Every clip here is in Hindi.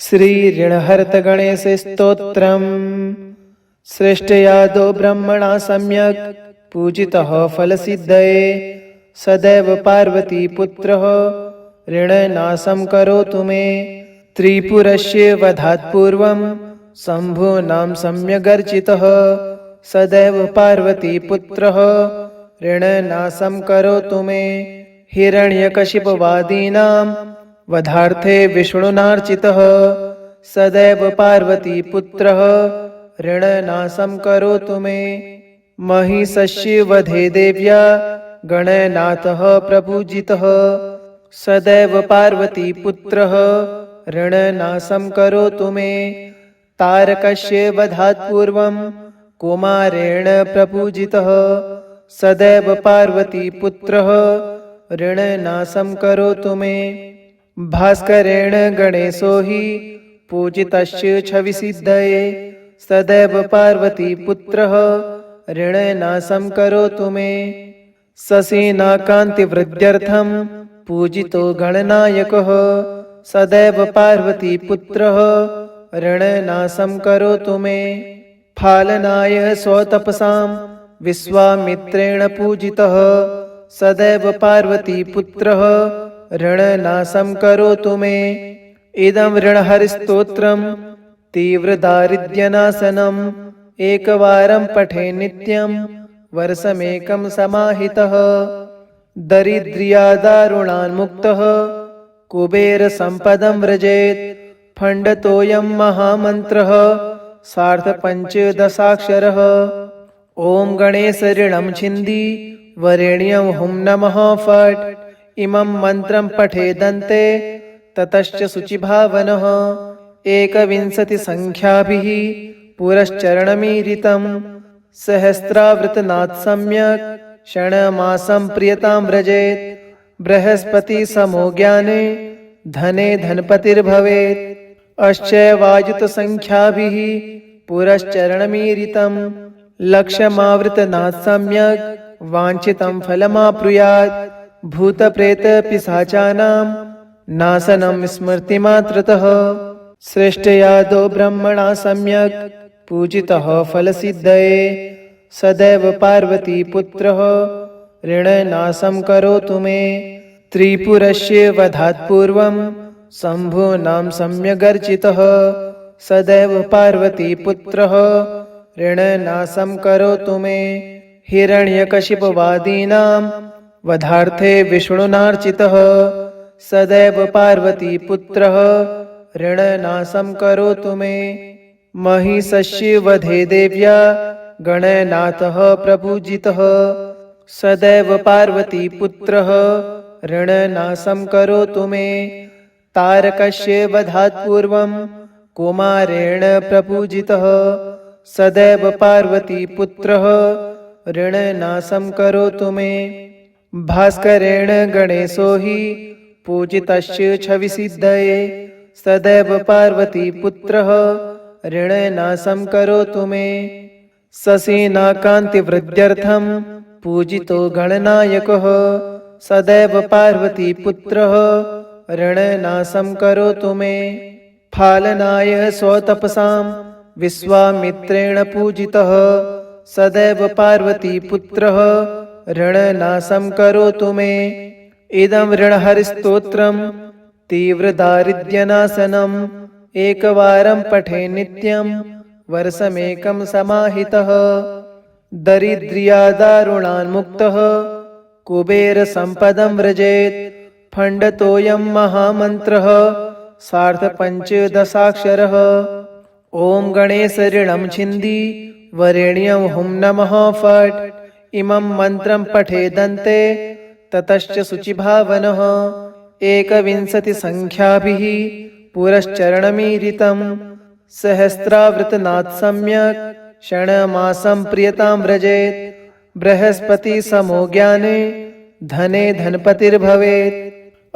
श्री ऋणहर्त गणेश स्तोत्रम्। श्रेष्ठयादो ब्रह्मणा सम्यक् पूजितः फलसिद्धये सदैव पार्वती पुत्रः ऋणनाशं करोतु मे। त्रिपुरस्य वधात् पूर्वं शम्भूनां सम्यगर्चितः सदैव पार्वती पुत्रः ऋणनाशं करोतु मे। हिरण्यकशिपवादीनां वधार्थे विष्णुनार्चितः सदैव पार्वती पुत्रः ऋणनाशं करोतु मे। महिषस्य वधे देव्या गणनाथः प्रपूजितः सदैव पार्वती पुत्रः ऋणनाशं करोतु मे। तारकस्य वधात् पूर्वं कुमारेण प्रपूजितः सदैव पार्वती पुत्रः ऋणनाशं करोतु मे। भास्करेण गणेशो हि पूजितस्य छविसिद्धये सदैव पार्वती पुत्रः ऋणनाशं करोतु मे। शशिनाकान्तिवृद्ध्यर्थं पूजितो गणनायकः सदैव पार्वती पुत्रः ऋणनाशं करोतु मे। फालनाय स्वतपसां विश्वामित्रेण पूजितः सदैव पार्वती पुत्रः ऋणनाशं करोतु मे। इदं ऋणहरिस्तोत्रं तीव्रदारिद्र्यनाशनम् एकवारं पठे नित्यं वर्षमेकं समाहितः। दरिद्र्यादारुणान्मुक्तः कुबेरसम्पदं व्रजेत्। फण्डतोऽयं महामन्त्रः सार्धपञ्चदशाक्षरः। ॐ गणेश ऋणं छिन्दी वरेण्यं हुं नमः फट्। इमं मन्त्रं पठेदन्ते ततश्च शुचिभावनः। 21 संख्याभिः पुरश्चरणमीरितं सहस्रावृतनाथ सम्यक् षण्मासं प्रियतां व्रजेत्। बृहस्पतिसमो ज्ञाने धने धनपतिर्भवेत्। अश्चैवायुतसंख्याभिः पुरश्चरणमीरितं लक्षमावृतनाथ सम्यक् वाञ्छितं फलमाप्नुयात्। भूतप्रेतपिशाचानां नाशनं स्मृतिमात्रतः श्रेष्ठयादो ब्रह्मणा सम्यक् पूजितः फलसिद्धये सदैव पार्वती पुत्रः ऋणनाशं करोतु मे। त्रिपुरस्य वधात् पूर्वं शम्भूनां सम्यगर्चितः सदैव पार्वती पुत्रः ऋणनाशं करोतु मे। हिरण्यकशिपवादीनां वधार्थे विष्णुनार्चितः सदैव पार्वती पुत्रः ऋणनाशं करोतु मे। महिषस्य वधे देव्या गणनाथः प्रपूजितः सदैव पार्वती पुत्रः ऋणनाशं करोतु मे। तारकस्य वधात् पूर्वं कुमारेण प्रपूजितः सदैव पार्वती पुत्रः ऋणनाशं करोतु मे। भास्करेण गणेशो हि पूजितस्य छविसिद्धये सदैव पार्वती पुत्रः ऋणनाशं करोतु मे। शशिनाकान्तिवृद्ध्यर्थं पूजितो गणनायकः सदैव पार्वती पुत्रः ऋणनाशं करोतु मे। फालनाय स्वतपसां विश्वामित्रेण पूजितः सदैव पार्वती पुत्रः ऋणनाशं करोतु मे। इदं ऋणहरिस्तोत्रं तीव्रदारिद्र्यनाशनम् एकवारं पठे नित्यं वर्षमेकं समाहितः। दरिद्र्यादारुणान्मुक्तः कुबेरसम्पदं व्रजेत्। फण्डतोऽयं महामन्त्रः सार्धपञ्चदशाक्षरः। ॐ गणेश ऋणं छिन्दी वरेण्यं हुं नमः फट्। इमं मन्त्रं पठेदन्ते ततश्च शुचिभावनः। 21 संख्याभिः पुरश्चरणमीरितं सहस्रावृतनाथ सम्यक् षण्मासं प्रियतां व्रजेत्। बृहस्पतिसमो ज्ञाने धने धनपतिर्भवेत्।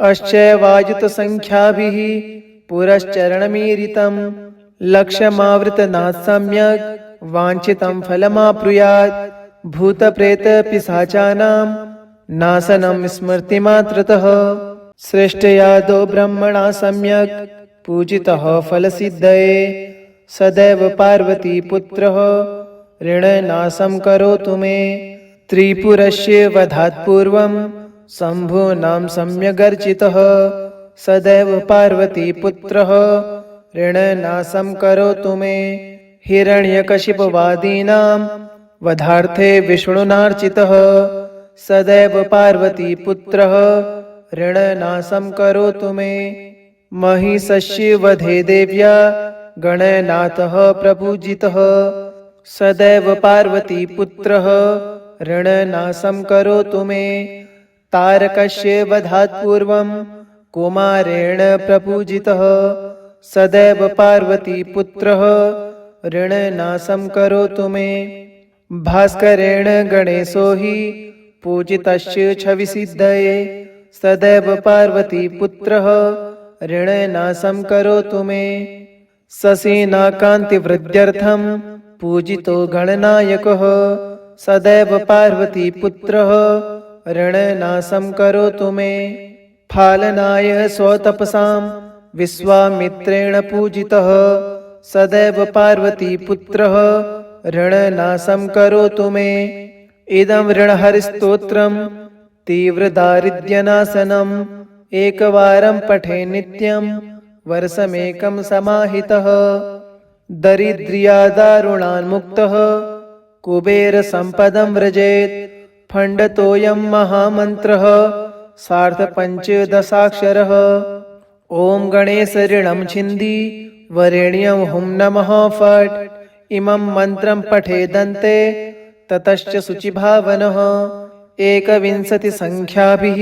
अश्चैवायुतसंख्याभिः पुरश्चरणमीरितं लक्षमावृतनाथ सम्यक् वाञ्छितं फलमाप्नुयात्। भूतप्रेतपिशाचानां नाशनं स्मृतिमात्रतः श्रेष्ठयादो ब्रह्मणा सम्यक् पूजितः फलसिद्धये सदैव पार्वतीपुत्रः ऋणनाशं करोतु मे त्रिपुरस्य वधात् पूर्वं शम्भूनां सम्यगर्चितः सदैव पार्वतीपुत्रः ऋणनाशं करोतु मे हिरण्यकशिपवादीनां वधार्थे विष्णुनार्चितः सदैव पार्वतीपुत्रः ऋणनाशं करोतु मे महिषस्य वधे देव्या गणनाथः प्रपूजितः सदैव पार्वतीपुत्रः ऋणनाशं करोतु मे तारकस्य वधात् पूर्वं कुमारेण प्रपूजितः सदैव पार्वतीपुत्रः ऋणनाशं करोतु मे भास्करेण गणेशो हि पूजितस्य छविसिद्धये सदैव पार्वतीपुत्रः ऋणनाशं करोतु मे शशिनाकान्तिवृद्ध्यर्थं पूजितो गणनायकः सदैव पार्वतीपुत्रः ऋणनाशं करोतु मे फालनाय स्वतपसां विश्वामित्रेण पूजितः सदैव पार्वतीपुत्रः ऋणनाशं करोतु मे इदं ऋणहरिस्तोत्रं तीव्रदारिद्र्यनाशनम् एकवारं पठे नित्यं वर्षमेकं समाहितः दरिद्र्यादारुणान्मुक्तः कुबेरसम्पदं व्रजेत् फण्डतोऽयं महामन्त्रः सार्धपञ्चदशाक्षरः ॐ गणेशऋणं छिन्दी वरेण्यं हुं नमः फट् इमं मन्त्रं पठेदन्ते ततश्च शुचिभावनः 21 संख्याभिः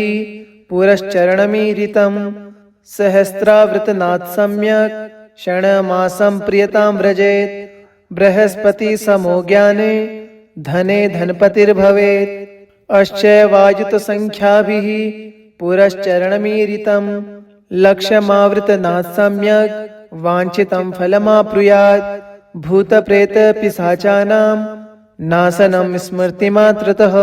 पुरश्चरणमीरितं सहस्रावृतनाथ सम्यक् क्षणमासं प्रियतां व्रजेत् बृहस्पतिसमो ज्ञाने धने धनपतिर्भवेत् अश्चैवायुतसंख्याभिः पुरश्चरणमीरितं लक्षमावृतनाथ सम्यक् वाञ्छितं फलमाप्नुयात् भूतप्रेतपिशाचानां नाशनं स्मृतिमात्रतः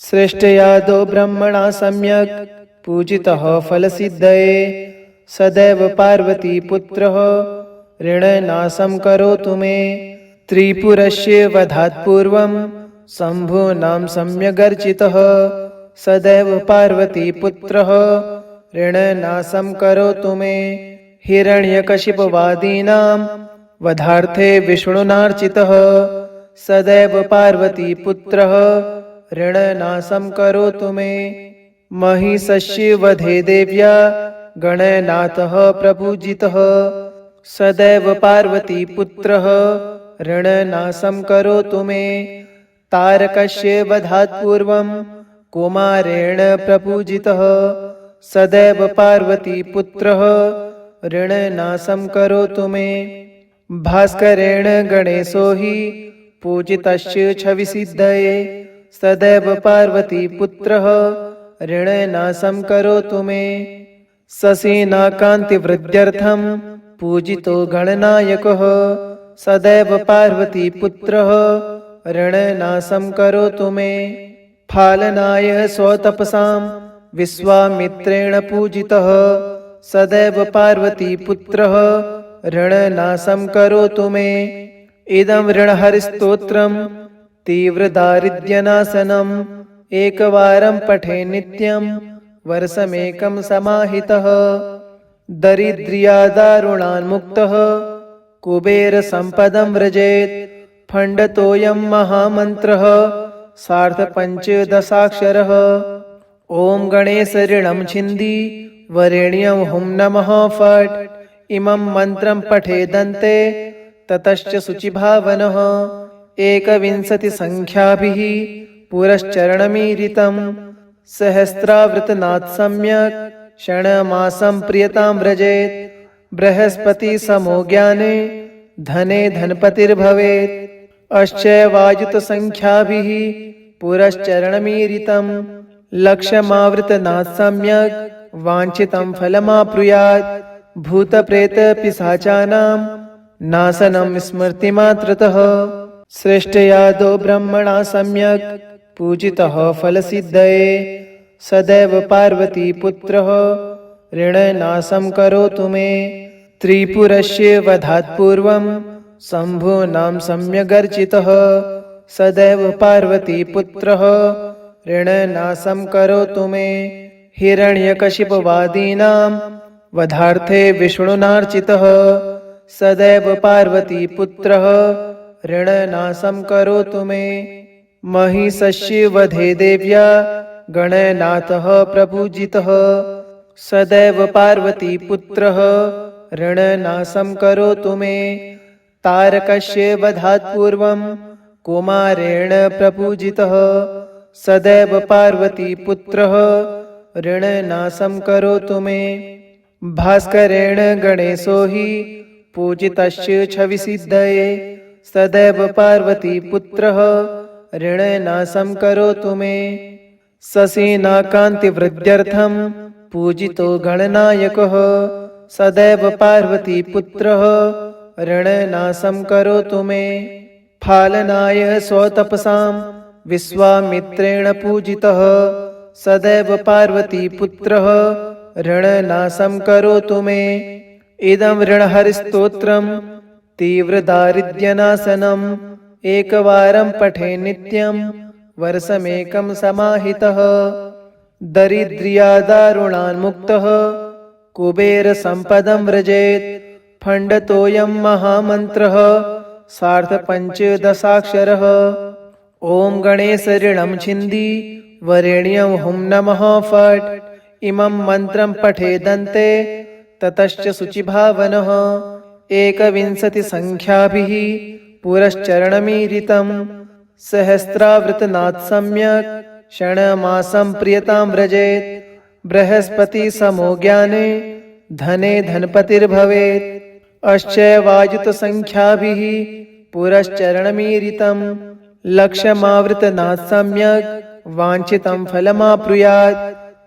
श्रेष्ठयादो ब्रह्मणा सम्यक् पूजितः फलसिद्धये सदैव पार्वतीपुत्रः ऋणनाशं करोतु मे त्रिपुरस्य वधात् पूर्वं शम्भूनां सम्यगर्चितः सदैव पार्वतीपुत्रः ऋणनाशं करोतु मे हिरण्यकशिपवादीनां वधार्थे विष्णुनार्चितः सदैव पार्वतीपुत्रः ऋणनाशं करोतु मे महिषस्य वधे देव्या गणनाथः प्रपूजितः सदैव पार्वतीपुत्रः ऋणनाशं करोतु मे तारकस्य वधात् पूर्वं कुमारेण प्रपूजितः सदैव पार्वतीपुत्रः ऋणनाशं करोतु मे भास्करेण गणेशो हि पूजितस्य छविसिद्धये सदैव पार्वतीपुत्रः ऋणनाशं करोतु मे शशिनाकान्तिवृद्ध्यर्थं पूजितो गणनायकः सदैव पार्वतीपुत्रः ऋणनाशं करोतु मे फालनाय स्वतपसां विश्वामित्रेण पूजितः सदैव पार्वतीपुत्रः ऋणनाशं करोतु मे इदं ऋणहरिस्तोत्रं तीव्रदारिद्र्यनाशनम् एकवारं पठे नित्यं वर्षमेकं समाहितः दरिद्र्यादारुणान्मुक्तः कुबेरसम्पदं व्रजेत् फण्डतोऽयं महामन्त्रः सार्धपञ्चदशाक्षरः ॐ गणेशऋणं छिन्दी वरेण्यं हुं नमः फट् इमं मन्त्रं पठेदन्ते ततश्च शुचिभावनः 21 संख्याभिः पुरश्चरणमीरितं सहस्रावृतनाथ सम्यक् क्षणमासं प्रियतां व्रजेत् बृहस्पतिसमो ज्ञाने धने धनपतिर्भवेत् अश्चैवायुतसंख्याभिः पुरश्चरणमीरितं लक्षमावृतनाथ सम्यक् वाञ्छितं फलमाप्नुयात् भूतप्रेतपिशाचानां नाशनं स्मृतिमात्रतः श्रेष्ठयादो ब्रह्मणा सम्यक् पूजितः फलसिद्धये सदैव पार्वतीपुत्रः ऋणनाशं करोतु मे त्रिपुरस्य वधात् पूर्वं शम्भूनां सम्यगर्चितः सदैव पार्वतीपुत्रः ऋणनाशं करोतु मे। हिरण्यकशिपवादीनां वधार्थे विष्णुनार्चितः सदैव पार्वतीपुत्रः ऋणनाशं करोतु मे। महिषस्य वधे देव्या गणनाथः प्रपूजितः सदैव पार्वतीपुत्रः ऋणनाशं करोतु मे। तारकस्य वधात् पूर्वं कुमारेण प्रपूजितः सदैव पार्वतीपुत्रः ऋणनाशं करोतु मे। भास्करेण गणेशो हि पूजितस्य छविसिद्धये सदैव पार्वतीपुत्रः ऋणनाशं करोतु मे। शशिनाकान्तिवृद्ध्यर्थं पूजितो गणनायकः सदैव पार्वतीपुत्रः ऋणनाशं करोतु मे। फालनाय स्वतपसां विश्वामित्रेण पूजितः सदैव पार्वतीपुत्रः ऋणनाशं करोतु मे। इदं ऋणहरिस्तोत्रं तीव्रदारिद्र्यनाशनम् एकवारं पठे नित्यं वर्षमेकं समाहितः। दरिद्र्यादारुणान्मुक्तः कुबेरसम्पदं व्रजेत्। फण्डतोऽयं महामन्त्रः सार्धपञ्चदशाक्षरः। ॐ गणेश ऋणं छिन्दी वरेण्यं हुं नमः फट्। इमं मन्त्रं पठेदन्ते ततश्च शुचिभावनः। 21 संख्याभिः पुरश्चरणमीरितं सहस्रावृतनाथ सम्यक् षण्मासं प्रियतां व्रजेत्। बृहस्पति समो ज्ञाने धने धनपतिर्भवेत्। अश्चैवायुत संख्याभिः पुरश्चरणमीरितं लक्षमावृतनाथ सम्यक् वाञ्छितं फलमाप्नुयात्।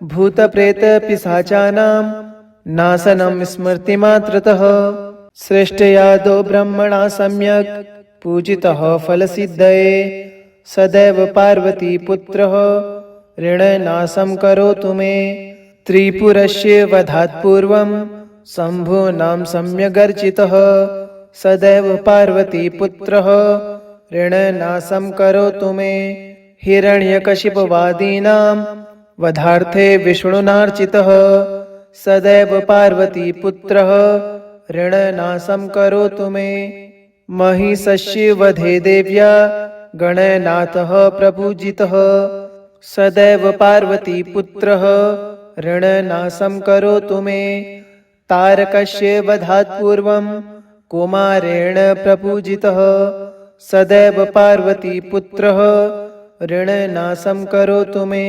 भूतप्रेत पिशाचानां नाशनं स्मृतिमात्रतः श्रेष्ठयादो ब्रह्मणा सम्यक् पूजितः फलसिद्धये सदैव पार्वतीपुत्रः ऋणनाशं करोतु मे। त्रिपुरस्य वधात् पूर्वं शम्भूनां सम्यगर्चितः सदैव पार्वतीपुत्रः ऋणनाशं करोतु मे। हिरण्यकशिपवादीनां वधार्थे विष्णुनार्चितः सदैव पार्वतीपुत्रः ऋणनाशं करोतु मे। महिषस्य वधे देव्या गणनाथः प्रपूजितः सदैव पार्वतीपुत्रः ऋणनाशं करोतु मे। तारकस्य वधात् पूर्वं कुमारेण प्रपूजितः सदैव पार्वतीपुत्रः ऋणनाशं करोतु मे।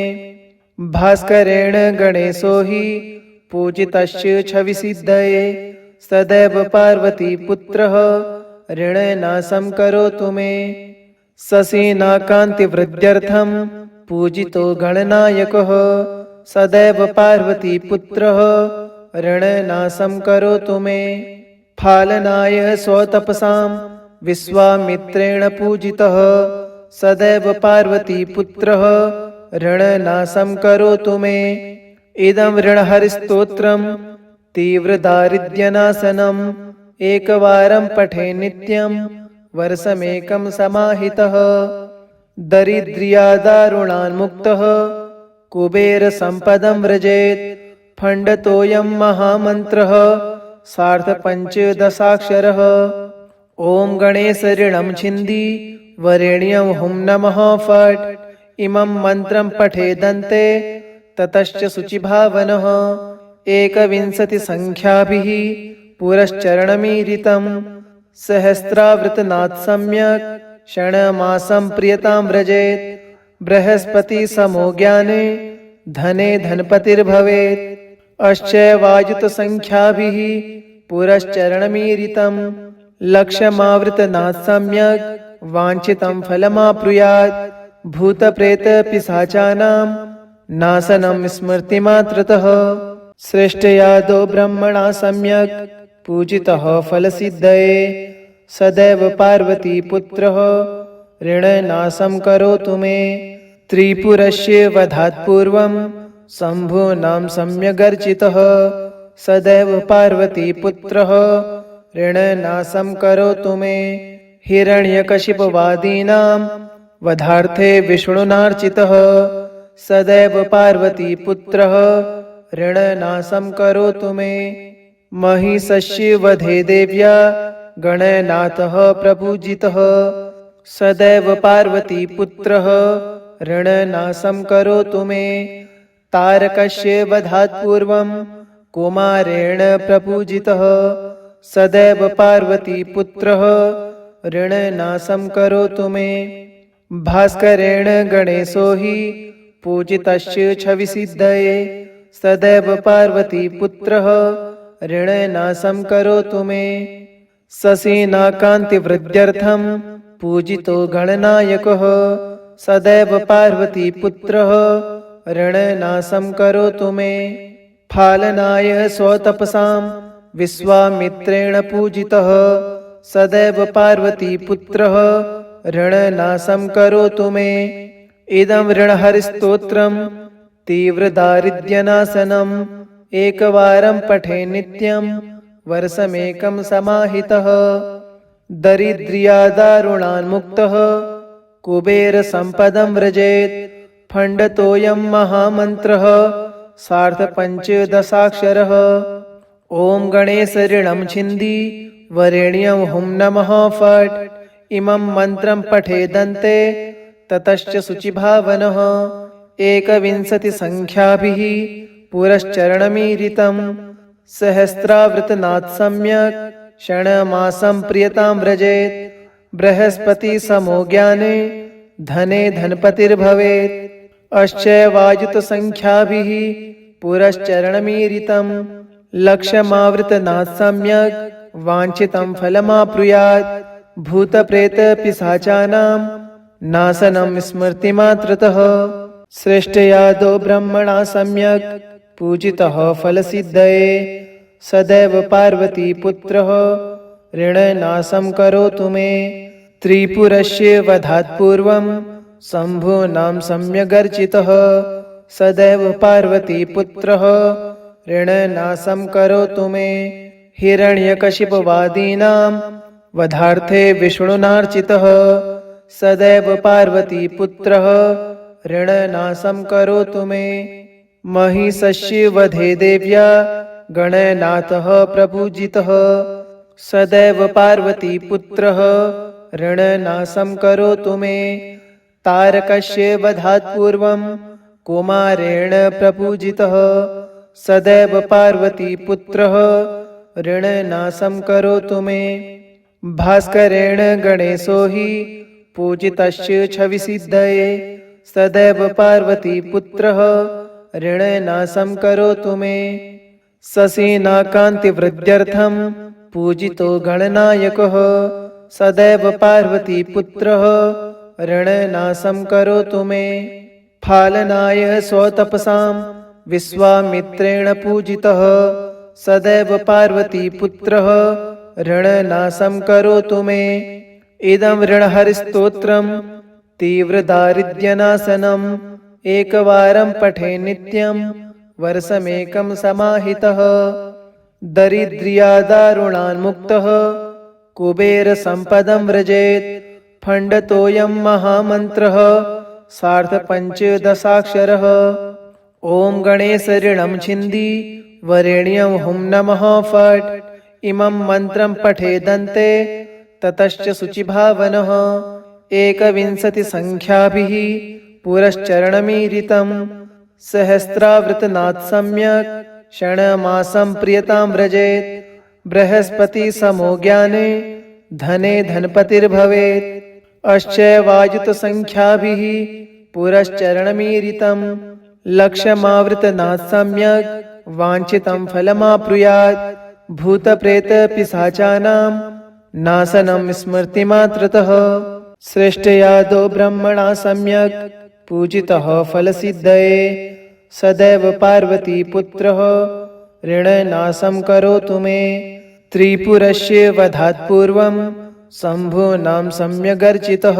भास्करेण गणेशो हि पूजितस्य छविसिद्धये सदैव पार्वतीपुत्रः ऋणनाशं करोतु मे। शशिनाकान्तिवृद्ध्यर्थं पूजितो गणनायकः सदैव पार्वतीपुत्रः ऋणनाशं करोतु मे। फालनाय स्वतपसां विश्वामित्रेण पूजितः सदैव पार्वतीपुत्रः ऋणनाशं करोतु मे। इदं ऋणहरिस्तोत्रं तीव्रदारिद्र्यनाशनम् एकवारं पठे नित्यं वर्षमेकं समाहितः। दरिद्र्यादारुणान्मुक्तः कुबेरसम्पदं व्रजेत्। फण्डतोऽयं महामन्त्रः सार्धपञ्चदशाक्षरः। ॐ गणेश ऋणं छिन्दी वरेण्यं हुं नमः फट्। इमं मन्त्रं पठेदन्ते ततश्च शुचिभावनः। 21 संख्याभिः पुरश्चरणमीरितं सहस्रावृतनाथ सम्यक् षण्मासं प्रियतां व्रजेत्। बृहस्पति समो ज्ञाने धने धनपतिर्भवेत्। अश्चैवायुत संख्याभिः पुरश्चरणमीरितं लक्षमावृतनाथ सम्यक् वाञ्छितं फलमाप्नुयात्। भूतप्रेत पिशाचानां नाशनं स्मृतिमात्रतः श्रेष्ठयादो ब्रह्मणा सम्यक् पूजितः फलसिद्धये सदैव पार्वतीपुत्रः ऋणनाशं करोतु मे। त्रिपुरस्य वधात् पूर्वं शम्भूनां सम्यगर्चितः सदैव पार्वतीपुत्रः ऋणनाशं करोतु मे हिरण्यकशिपवादीनां वधार्थे विष्णुनार्चितः सदैव पार्वतीपुत्रः ऋणनाशं करोतु मे महिषस्य वधे देव्या गणनाथः प्रपूजितः सदैव पार्वतीपुत्रः ऋणनाशं करोतु मे तारकस्य वधात् पूर्वं कुमारेण प्रपूजितः सदैव पार्वतीपुत्रः ऋणनाशं करोतु मे भास्करेण गणेशो हि पूजितस्य छविसिद्धये सदैव पार्वतीपुत्रः ऋणनाशं करोतु मे शशिनाकान्तिवृद्ध्यर्थं पूजितो गणनायकः सदैव पार्वतीपुत्रः ऋणनाशं करोतु मे फालनाय स्वतपसां विश्वामित्रेण पूजितः सदैव पार्वतीपुत्रः ऋणनाशं करोतु मे इदं ऋणहरिस्तोत्रं तीव्रदारिद्र्यनाशनम् एकवारं पठे नित्यं वर्षमेकं समाहितः दरिद्र्यादारुणान्मुक्तः कुबेरसम्पदं व्रजेत् फण्डतोऽयं महामन्त्रः सार्धपञ्चदशाक्षरः ॐ गणेशऋणं छिन्दी वरेण्यं हुं नमः फट् इमं मन्त्रं पठेदन्ते ततश्च शुचिभावनः 21 संख्याभिः पुरश्चरणमीरितं सहस्रावृतनाथ सम्यक् क्षणमासं प्रियतां व्रजेत् बृहस्पतिसमो ज्ञाने धने धनपतिर्भवेत् अश्चैवायुतसंख्याभिः पुरश्चरणमीरितं लक्षमावृतनाथ सम्यक् वाञ्छितं फलमाप्नुयात् भूतप्रेतपिशाचानां नाशनं स्मृतिमात्रतः श्रेष्ठयादो ब्रह्मणा सम्यक् पूजितः फलसिद्धये सदैव पार्वतीपुत्रः ऋणनाशं करोतु मे त्रिपुरस्य वधात् पूर्वं शम्भूनां सम्यगर्चितः सदैव पार्वतीपुत्रः ऋणनाशं करोतु मे हिरण्यकशिपवादीनां वधार्थे विष्णुनार्चितः सदैव पार्वतीपुत्रः ऋणनाशं करोतु मे महिषस्य वधे देव्या गणनाथः प्रपूजितः सदैव पार्वतीपुत्रः ऋणनाशं करोतु मे तारकस्य वधात् पूर्वं कुमारेण प्रपूजितः सदैव पार्वतीपुत्रः ऋणनाशं करोतु मे भास्करेण गणेशो हि पूजितस्य छविसिद्धये सदैव पार्वतीपुत्रः ऋणनाशं करोतु मे शशिनाकान्तिवृद्ध्यर्थं पूजितो गणनायकः सदैव पार्वतीपुत्रः ऋणनाशं करोतु मे फालनाय स्वतपसां विश्वामित्रेण पूजितः सदैव पार्वतीपुत्रः ऋणनाशं करोतु मे इदं ऋणहरिस्तोत्रं तीव्रदारिद्र्यनाशनम् एकवारं पठे नित्यं वर्षमेकं समाहितः दरिद्र्यादारुणान्मुक्तः कुबेरसम्पदं व्रजेत् फण्डतोऽयं महामन्त्रः सार्धपञ्चदशाक्षरः ॐ गणेशऋणं छिन्दी वरेण्यं हुं नमः फट् इमं मन्त्रं पठेदन्ते ततश्च शुचिभावनः 21 संख्याभिः पुरश्चरणमीरितं सहस्रावृतनाथ सम्यक् क्षणमासं प्रियतां व्रजेत् बृहस्पतिसमो ज्ञाने धने धनपतिर्भवेत् अश्चैवायुतसंख्याभिः पुरश्चरणमीरितं लक्षमावृतनाथ सम्यक् वाञ्छितं फलमाप्नुयात् भूतप्रेतपिशाचानां नाशनं स्मृतिमात्रतः श्रेष्ठयादो ब्रह्मणा सम्यक् पूजितः फलसिद्धये सदैव पार्वतीपुत्रः ऋणनाशं करोतु मे त्रिपुरस्य वधात् पूर्वं शम्भूनां सम्यगर्चितः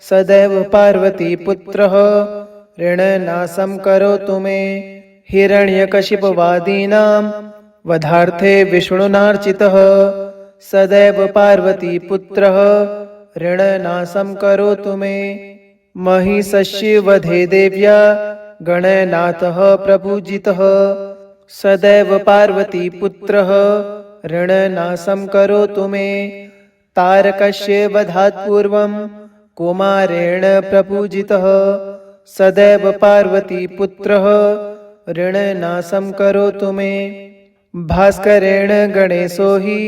सदैव पार्वतीपुत्रः ऋणनाशं करोतु मे हिरण्यकशिपवादीनां वधार्थे विष्णुनार्चितः सदैव पार्वतीपुत्रः ऋणनाशं करोतु मे। महिषस्य वधे देव्या गणनाथः प्रपूजितः सदैव पार्वतीपुत्रः ऋणनाशं करोतु मे। तारकस्य वधात् पूर्वं कुमारेण प्रपूजितः सदैव पार्वतीपुत्रः ऋणनाशं करोतु मे। भास्करेण गणेशो हि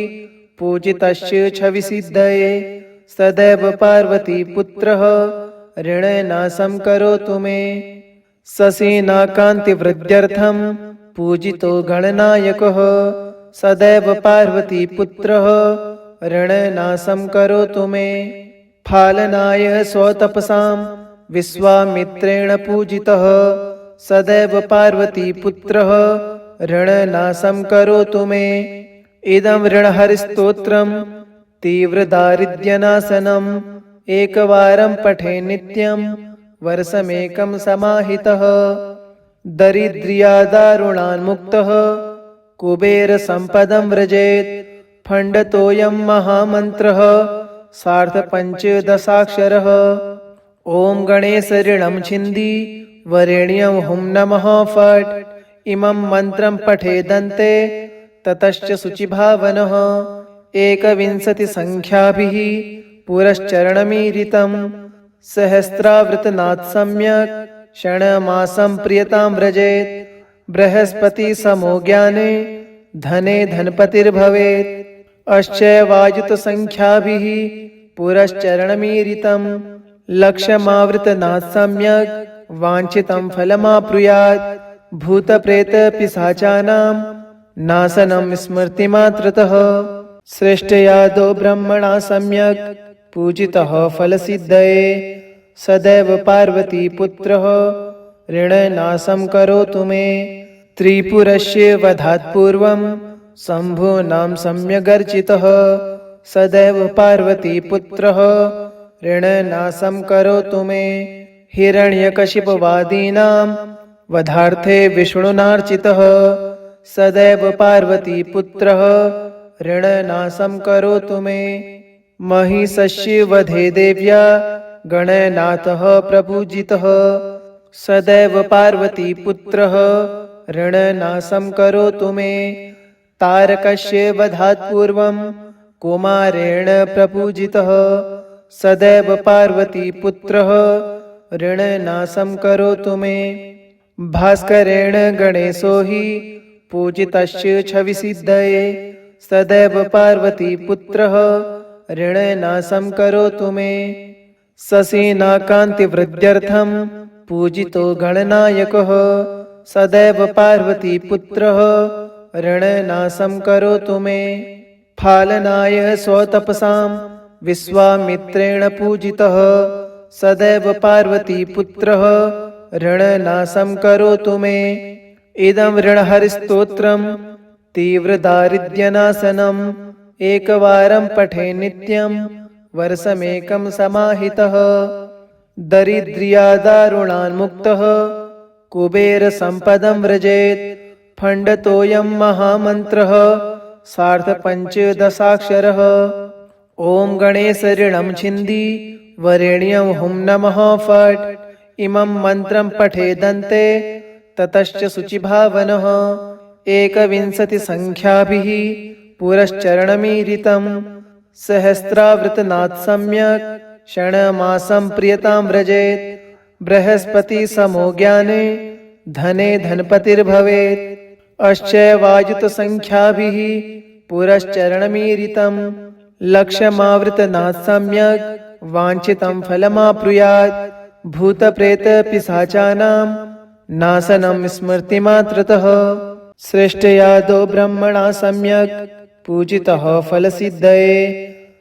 पूजितस्य छविसिद्धये सदैव पार्वतीपुत्रः ऋणनाशं करोतु मे। शशिनाकान्तिवृद्ध्यर्थं पूजितो गणनायकः सदैव पार्वतीपुत्रः ऋणनाशं करोतु मे। फालनाय स्वतपसां विश्वामित्रेण पूजितः सदैव पार्वतीपुत्रः ऋणनाशं करोतु मे। इदं ऋणहरिस्तोत्रं तीव्रदारिद्र्यनाशनम् एकवारं पठे नित्यं वर्षमेकं समाहितः। दरिद्र्यादारुणान्मुक्तः कुबेरसम्पदं व्रजेत् फण्डतोऽयं महामन्त्रः सार्धपञ्चदशाक्षरः। ॐ गणेशऋणं छिन्दी वरेण्यं हुं नमः फट्। इमं मन्त्रं पठेदन्ते ततश्च शुचिभावनः 21 संख्याभिः पुरश्चरणमीरितं सहस्रावृतनाथ सम्यक् षण्मासं प्रियतां व्रजेत्। बृहस्पति समो ज्ञाने धने धनपतिर्भवेत्। अश्चैवायुत संख्याभिः पुरश्चरणमीरितं लक्षमावृतनाथ सम्यक् वाञ्छितं फलमाप्नुयात्। भूतप्रेत पिशाचानां नाशनं स्मृतिमात्रतः श्रेष्ठयादो ब्रह्मणा सम्यक् पूजितः फलसिद्धये सदैव पार्वतीपुत्रः ऋणनाशं करोतु मे। त्रिपुरस्य वधात् पूर्वं शम्भूनां सम्यगर्चितः सदैव पार्वतीपुत्रः ऋणनाशं करोतु मे। हिरण्यकशिपवादीनां वधार्थे विष्णुनार्चितः सदैव पार्वतीपुत्रः ऋणनाशं करोतु मे। महिषस्य वधे देव्या गणनाथः प्रपूजितः सदैव पार्वतीपुत्रः ऋणनाशं करोतु मे। तारकस्य वधात् पूर्वं कुमारेण प्रपूजितः सदैव पार्वतीपुत्रः ऋणनाशं करोतु मे। भास्करेण गणेशो हि पूजितस्य छविसिद्धये सदैव पार्वतीपुत्रः ऋणनाशं करोतु मे। शशिनाकान्तिवृद्ध्यर्थं पूजितो गणनायकः सदैव पार्वतीपुत्रः ऋणनाशं करोतु मे। फालनाय स्वतपसां विश्वामित्रेण पूजितः सदैव पार्वतीपुत्रः ऋणनाशं करोतु मे। इदं ऋणहरिस्तोत्रं तीव्रदारिद्र्यनाशनम् एकवारं पठे नित्यं वर्षमेकं समाहितः। दरिद्र्यादारुणान्मुक्तः कुबेरसम्पदं व्रजेत् फण्डतोऽयं महामन्त्रः सार्धपञ्चदशाक्षरः। ॐ गणेशऋणं छिन्दी वरेण्यं हुं नमः फट्। इमं मन्त्रं पठेदन्ते ततश्च शुचिभावनः 21 संख्याभिः पुरश्चरणमीरितं सहस्रावृतनाथ सम्यक् षण्मासं प्रियतां व्रजेत्। बृहस्पति समो ज्ञाने धने धनपतिर्भवेत्। अश्चैवायुत संख्याभिः पुरश्चरणमीरितं लक्षमावृतनाथ सम्यक् वाञ्छितं फलमाप्नुयात्। भूतप्रेत पिशाचानां नाशनं स्मृतिमात्रतः श्रेष्ठयादो ब्रह्मणा सम्यक् पूजितः फलसिद्धये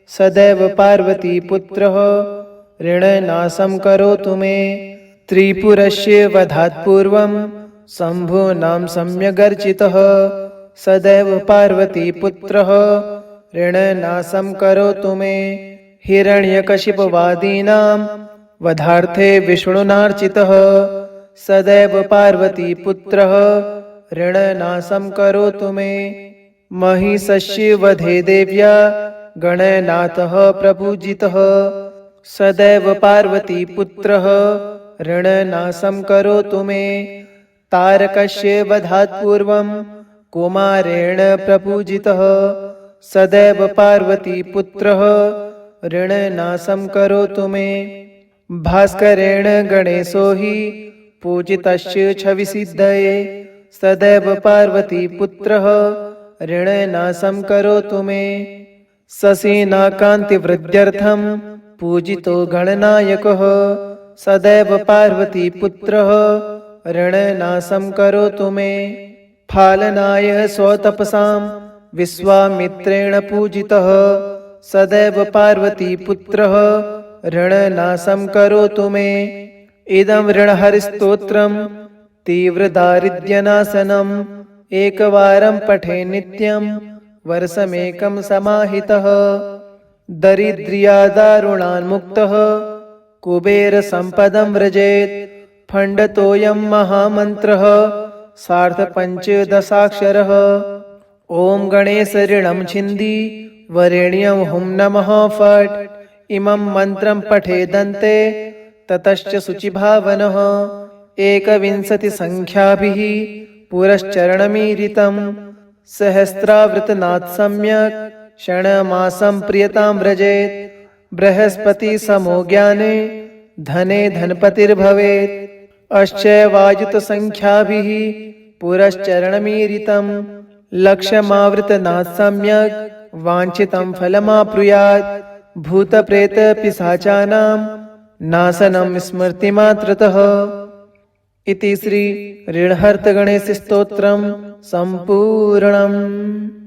सदैव पार्वतीपुत्रः ऋणनाशं करोतु मे। त्रिपुरस्य वधात् पूर्वं शम्भूनां सम्यगर्चितः सदैव पार्वतीपुत्रः ऋणनाशं करोतु मे। हिरण्यकशिपवादीनां वधार्थे विष्णुनार्चितः सदैव पार्वतीपुत्रः ऋणनाशं करोतु मे। महिषस्य वधे देव्या गणनाथः प्रपूजितः सदैव पार्वतीपुत्रः ऋणनाशं करोतु मे। तारकस्य वधात् पूर्वं कुमारेण प्रपूजितः सदैव पार्वतीपुत्रः ऋणनाशं करोतु मे। भास्करेण गणेशो हि पूजितस्य छविसिद्धये सदैव पार्वतीपुत्रः ऋणनाशं करोतु मे। शशिनाकान्तिवृद्ध्यर्थं पूजितो गणनायकः सदैव पार्वतीपुत्रः ऋणनाशं करोतु मे। फालनाय स्वतपसां विश्वामित्रेण पूजितः सदैव पार्वतीपुत्रः ऋणनाशं करोतु मे। इदं ऋणहरिस्तोत्रं तीव्रदारिद्र्यनाशनम् एकवारं पठे नित्यं वर्षमेकं समाहितः। दरिद्र्यादारुणान्मुक्तः कुबेरसम्पदं व्रजेत्। फण्डतोऽयं महामन्त्रः सार्धपञ्चदशाक्षरः। ॐ गणेश ऋणं छिन्दी वरेण्यं हुं नमः फट्। इमं मन्त्रं पठेदन्ते ततश्च शुचिभावनः 21 संख्याभिः पुरश्चरणमीरितं। सहस्रावृतनाथ सम्यक् षण्मासं प्रियतां व्रजेत्। बृहस्पति समो ज्ञाने धने धनपतिर्भवेत्। अश्चैवायुत संख्याभिः पुरश्चरणमीरितं। लक्षमावृतनाथ सम्यक् वाञ्छितं फलमाप्नुयात्। भूतप्रेतपिशाचानां नाशनं स्मृतिमात्रतः। इति श्री ऋणहर्तगणेशस्तोत्रं सम्पूर्णम्।